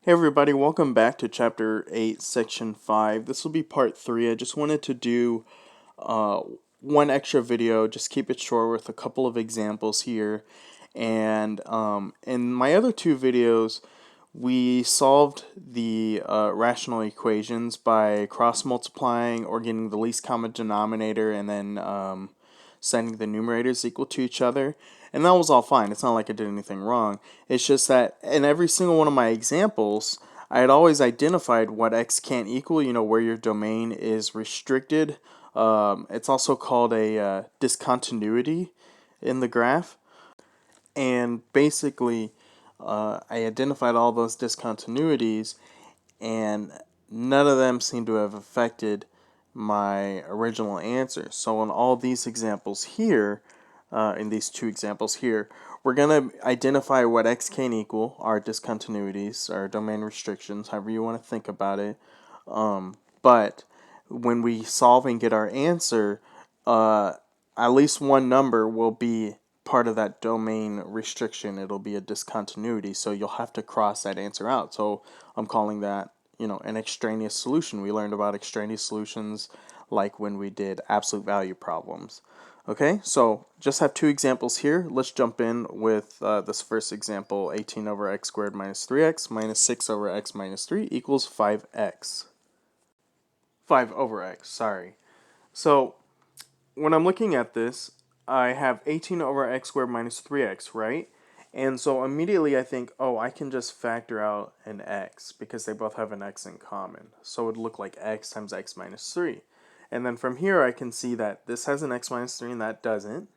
Hey everybody, welcome back to Chapter 8, Section 5. This will be Part 3. I just wanted to do uh, one extra video, just keep it short with a couple of examples here. And in my other two videos, we solved the rational equations by cross-multiplying or getting the least common denominator and then setting the numerators equal to each other. And that was all fine. It's not like I did anything wrong. It's just that in every single one of my examples, I had always identified what x can't equal, where your domain is restricted. It's also called a discontinuity in the graph. And basically, I identified all those discontinuities, and none of them seem to have affected my original answer. So in all these examples here, in these two examples here, we're going to identify what x can equal, our discontinuities, our domain restrictions, however you want to think about it. But when we solve and get our answer, at least one number will be part of that domain restriction. It'll be a discontinuity, so you'll have to cross that answer out. So I'm calling that, an extraneous solution. We learned about extraneous solutions like when we did absolute value problems. Okay, so just have two examples here. Let's jump in with this first example, 18 over x squared minus 3x minus 6 over x minus 3 equals 5x. 5 over x, sorry. So when I'm looking at this, I have 18 over x squared minus 3x, right? And so immediately I think, oh, I can just factor out an x because they both have an x in common. So it would look like x times x minus 3. And then from here I can see that this has an x minus 3 and that doesn't.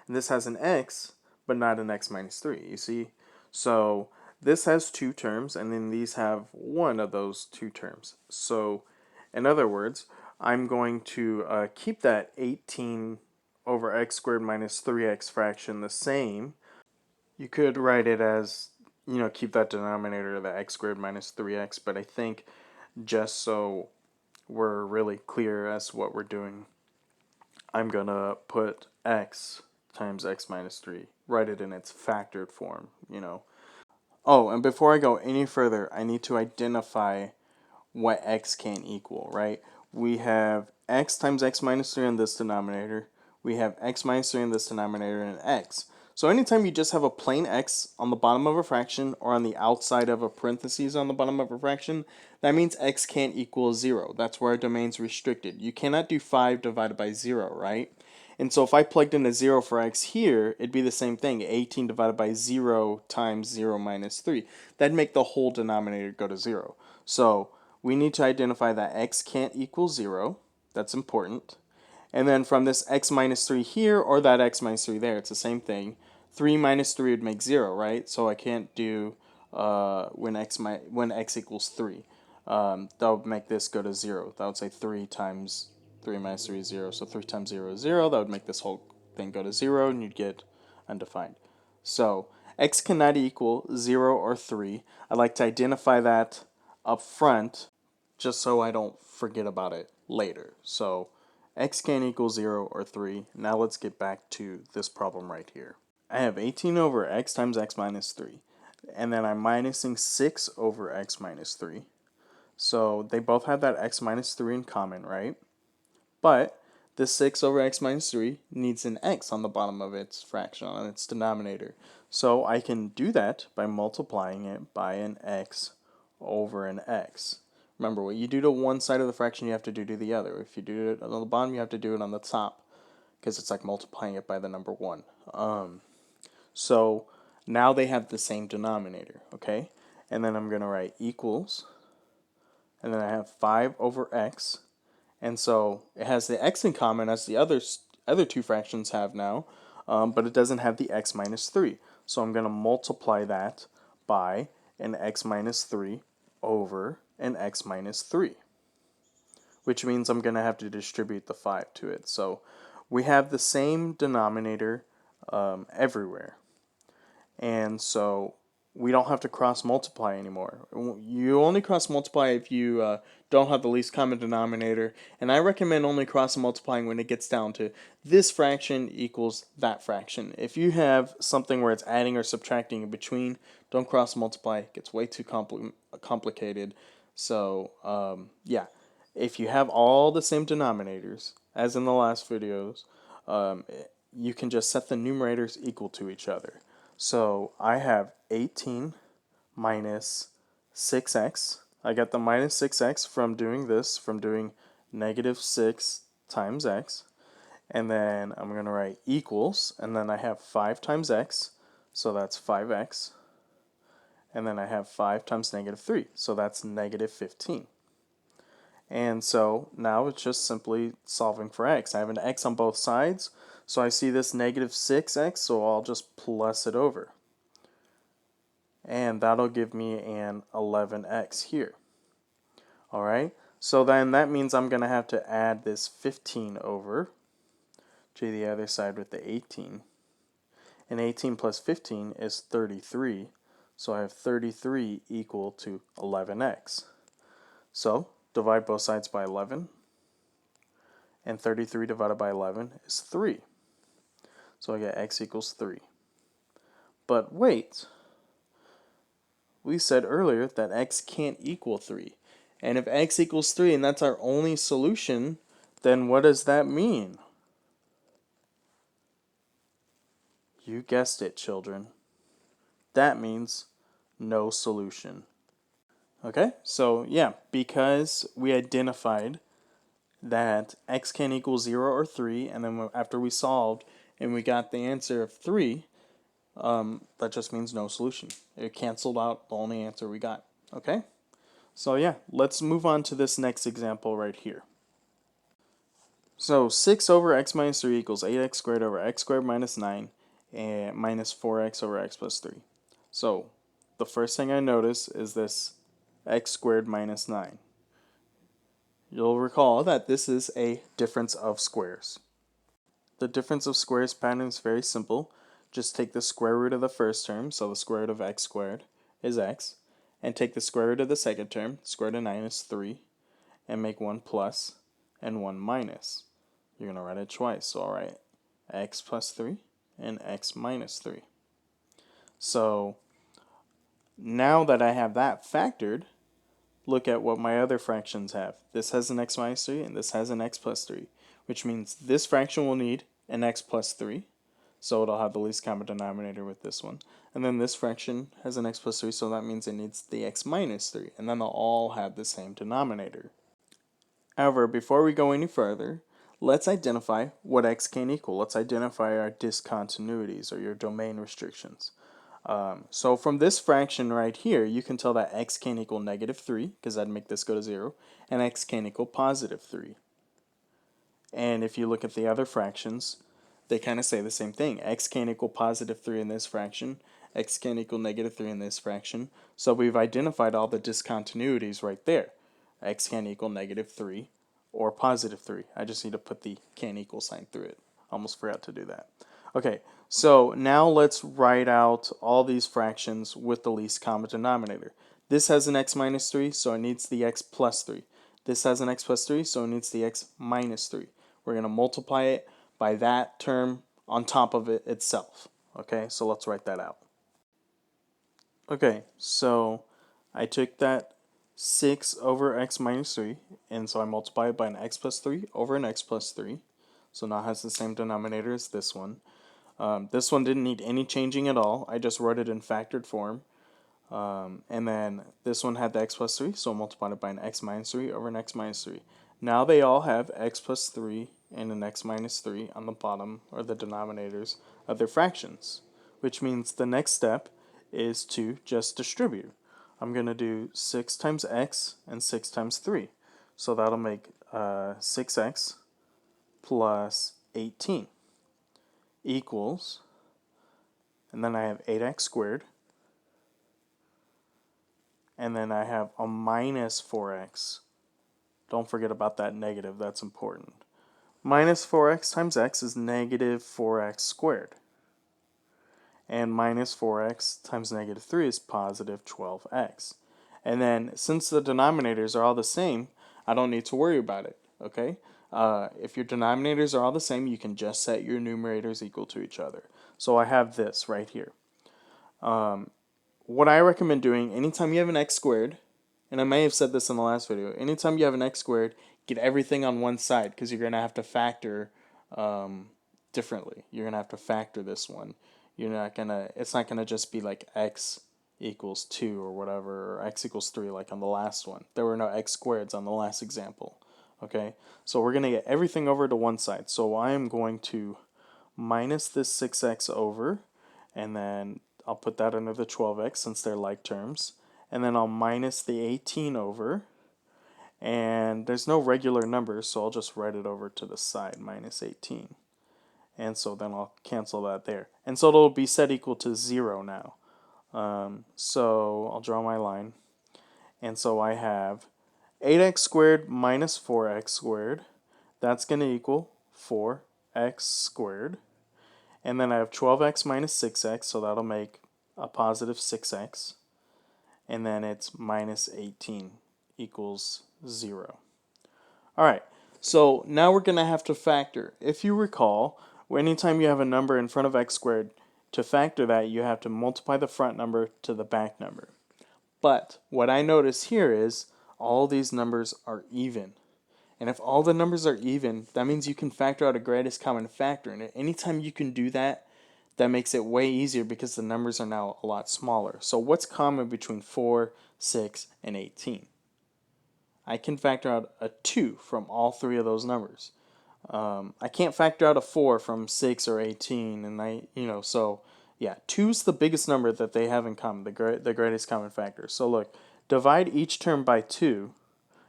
And this has an x, but not an x minus 3, you see? So this has two terms, and then these have one of those two terms. So in other words, I'm going to keep that 18 over x squared minus 3x fraction the same. You could write it as, keep that denominator, the x squared minus 3x, but I think just so we're really clear as to what we're doing, I'm going to put x times x minus 3, write it in its factored form. Oh, and before I go any further, I need to identify what x can equal, right? We have x times x minus 3 in this denominator. We have x minus 3 in this denominator and x. So anytime you just have a plain x on the bottom of a fraction or on the outside of a parentheses on the bottom of a fraction, that means x can't equal 0. That's where our domain's restricted. You cannot do 5 divided by 0, right? And so if I plugged in a 0 for x here, it'd be the same thing, 18 divided by 0 times 0 minus 3. That'd make the whole denominator go to 0. So we need to identify that x can't equal 0. That's important. And then from this x minus 3 here or that x minus 3 there, it's the same thing. 3 minus 3 would make 0, right? So I can't do when x equals 3. That would make this go to 0. That would say 3 times 3 minus 3 is 0. So 3 times 0 is 0. That would make this whole thing go to 0, and you'd get undefined. So x cannot equal 0 or 3. I'd like to identify that up front just so I don't forget about it later. So x can't equal 0 or 3. Now let's get back to this problem right here. I have 18 over x times x minus 3. And then I'm minusing 6 over x minus 3. So they both have that x minus 3 in common, right? But this 6 over x minus 3 needs an x on the bottom of its fraction, on its denominator. So I can do that by multiplying it by an x over an x. Remember, what you do to one side of the fraction, you have to do to the other. If you do it on the bottom, you have to do it on the top, because it's like multiplying it by the number 1. So now they have the same denominator, okay? And then I'm going to write equals, and then I have 5 over x, and so it has the x in common as the other two fractions have now, but it doesn't have the x minus 3. So I'm going to multiply that by an x minus 3 over an x minus 3, which means I'm going to have to distribute the 5 to it. So we have the same denominator everywhere. And so we don't have to cross multiply anymore. You only cross multiply if you don't have the least common denominator, and I recommend only cross multiplying when it gets down to this fraction equals that fraction. If you have something where it's adding or subtracting in between, don't cross multiply. It gets way too complicated. So yeah, if you have all the same denominators as in the last videos, um, you can just set the numerators equal to each other. So I have 18 minus 6x. I got the minus 6x from doing this, from doing negative 6 times x. And then I'm going to write equals, and then I have 5 times x, so that's 5x. And then I have 5 times negative 3, so that's negative 15. And so now it's just simply solving for x. I have an x on both sides, so I see this negative 6x, so I'll just plus it over. And that'll give me an 11x here. Alright, so then that means I'm going to have to add this 15 over to the other side with the 18. And 18 plus 15 is 33, so I have 33 equal to 11x. So divide both sides by 11, and 33 divided by 11 is 3. So I get x equals 3. But wait, we said earlier that x can't equal 3. And if x equals 3 and that's our only solution, then what does that mean? You guessed it, children. That means no solution. Okay, so yeah, because we identified that x can equal 0 or 3, and then after we solved and we got the answer of 3, that just means no solution. It canceled out the only answer we got. Okay, so yeah, let's move on to this next example right here. So 6 over x minus 3 equals 8x squared over x squared minus 9 and minus 4x over x plus 3. So the first thing I notice is this x squared minus 9. You'll recall that this is a difference of squares. The difference of squares pattern is very simple. Just take the square root of the first term, so the square root of x squared is x, and take the square root of the second term, square root of 9 is 3, and make one plus and one minus. You're going to write it twice, so I'll write x plus 3 and x minus 3. So now that I have that factored, look at what my other fractions have. This has an x minus 3 and this has an x plus 3, which means this fraction will need an x plus 3, so it'll have the least common denominator with this one. And then this fraction has an x plus 3, so that means it needs the x minus 3, and then they'll all have the same denominator. However, before we go any further, let's identify what x can equal. Let's identify our discontinuities, or your domain restrictions. So from this fraction right here, you can tell that x can equal negative 3, because that'd make this go to 0, and x can equal positive 3. And if you look at the other fractions, they kind of say the same thing. X can equal positive 3 in this fraction, x can equal negative 3 in this fraction. So we've identified all the discontinuities right there. X can equal negative 3 or positive 3. I just need to put the can equal sign through it. Almost forgot to do that. Okay, so now let's write out all these fractions with the least common denominator. This has an x minus 3, so it needs the x plus 3. This has an x plus 3, so it needs the x minus 3. We're going to multiply it by that term on top of it itself. Okay, so let's write that out. Okay, so I took that 6 over x minus 3, and so I multiply it by an x plus 3 over an x plus 3. So now it has the same denominator as this one. This one didn't need any changing at all. I just wrote it in factored form. And then this one had the x plus 3, so I multiplied it by an x minus 3 over an x minus 3. Now they all have x plus 3 and an x minus 3 on the bottom, or the denominators, of their fractions. Which means the next step is to just distribute. I'm going to do 6 times x and 6 times 3. So that'll make 6x plus 18 equals, and then I have 8x squared, and then I have a minus 4x. Don't forget about that negative, that's important. Minus 4x times x is negative 4x squared. and minus 4x times negative 3 is positive 12x. And then since the denominators are all the same, I don't need to worry about it, okay? If your denominators are all the same, you can just set your numerators equal to each other. So I have this right here. What I recommend doing anytime you have an x squared, and I may have said this in the last video, anytime you have an x squared, get everything on one side because you're going to have to factor differently. You're going to have to factor this one. It's not going to just be like x equals 2 or whatever, or x equals 3 like on the last one. There were no x squareds on the last example. Okay, so we're going to get everything over to one side. So I am going to minus this 6x over, and then I'll put that under the 12x since they're like terms. And then I'll minus the 18 over. And there's no regular numbers, so I'll just write it over to the side, minus 18. And so then I'll cancel that there. And so it'll be set equal to 0 now. So I'll draw my line. And so I have 8x squared minus 4x squared. That's going to equal 4x squared. And then I have 12x minus 6x, so that'll make a positive 6x. And then it's minus 18 equals 0. All right, so now we're going to have to factor. If you recall, anytime you have a number in front of x squared, to factor that, you have to multiply the front number to the back number. But what I notice here is all these numbers are even. And if all the numbers are even, that means you can factor out a greatest common factor. And anytime you can do that, that makes it way easier because the numbers are now a lot smaller. So what's common between 4, 6, and 18? I can factor out a 2 from all three of those numbers. I can't factor out a 4 from 6 or 18, and so yeah, 2 is the biggest number that they have in common, the greatest common factor. So look, divide each term by 2,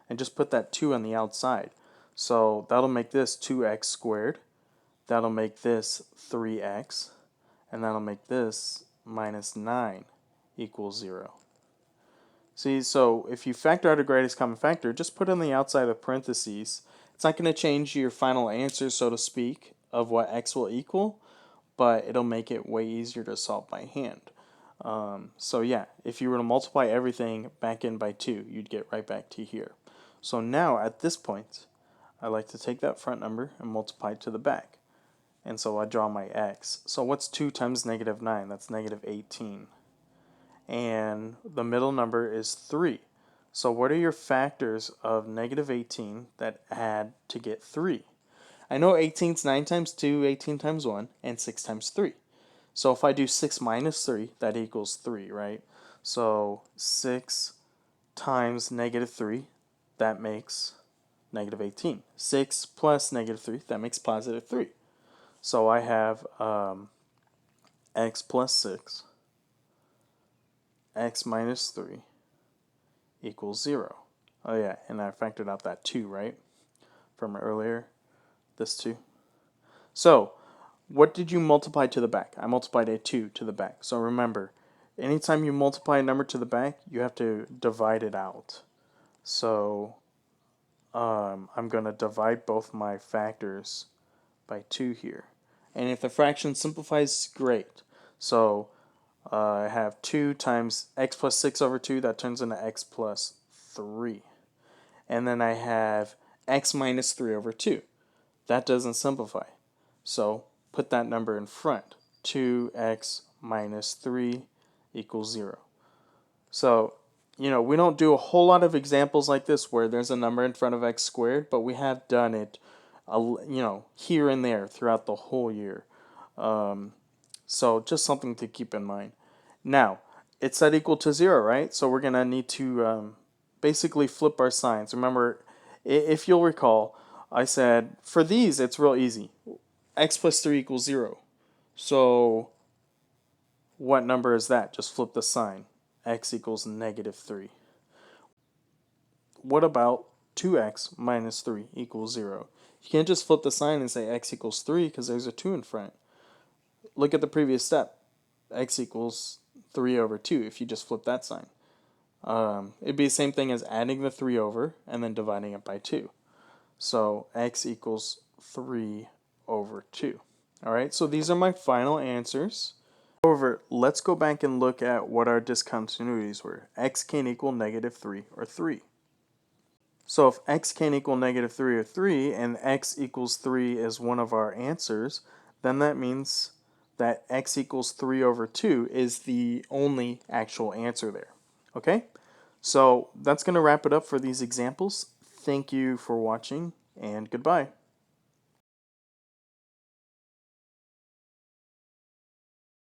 and just put that 2 on the outside. So that'll make this 2x squared. That'll make this 3x. And that'll make this minus 9 equals 0. See, so if you factor out a greatest common factor, just put on the outside of parentheses. It's not going to change your final answer, so to speak, of what x will equal, but it'll make it way easier to solve by hand. So yeah, if you were to multiply everything back in by 2, you'd get right back to here. So now, at this point, I like to take that front number and multiply it to the back. And so I draw my x. So what's 2 times negative 9? That's negative 18. And the middle number is 3. So what are your factors of negative 18 that add to get 3? I know 18 is 9 times 2, 18 times 1, and 6 times 3. So if I do 6 minus 3, that equals 3, right? So 6 times negative 3, that makes negative 18. 6 plus negative 3, that makes positive 3. So I have x plus 6, x minus 3 equals 0. Oh yeah, and I factored out that 2, right? From earlier, this 2. So, what did you multiply to the back? I multiplied a 2 to the back. So remember, anytime you multiply a number to the back, you have to divide it out. So, I'm going to divide both my factors by 2 here. And if the fraction simplifies, great. So I have 2 times x plus 6 over 2, that turns into x plus 3. And then I have x minus 3 over 2. That doesn't simplify. So put that number in front. 2x minus 3 equals 0. So, we don't do a whole lot of examples like this where there's a number in front of x squared, but we have done it, here and there throughout the whole year. So just something to keep in mind. Now, it's set equal to 0, right? So we're going to need to basically flip our signs. Remember, if you'll recall, I said for these, it's real easy. X plus 3 equals 0. So what number is that? Just flip the sign. X equals negative 3. What about 2x minus 3 equals 0? You can't just flip the sign and say x equals 3 because there's a 2 in front. Look at the previous step. X equals 3 over 2 if you just flip that sign. It'd be the same thing as adding the 3 over and then dividing it by 2. So x equals 3 over 2. All right, so these are my final answers. However, let's go back and look at what our discontinuities were. X can't equal -3 or 3. So if x can't equal -3 or 3, and x equals 3 is one of our answers, then that means that x equals 3 over 2 is the only actual answer there. Okay? So that's going to wrap it up for these examples. Thank you for watching, and goodbye.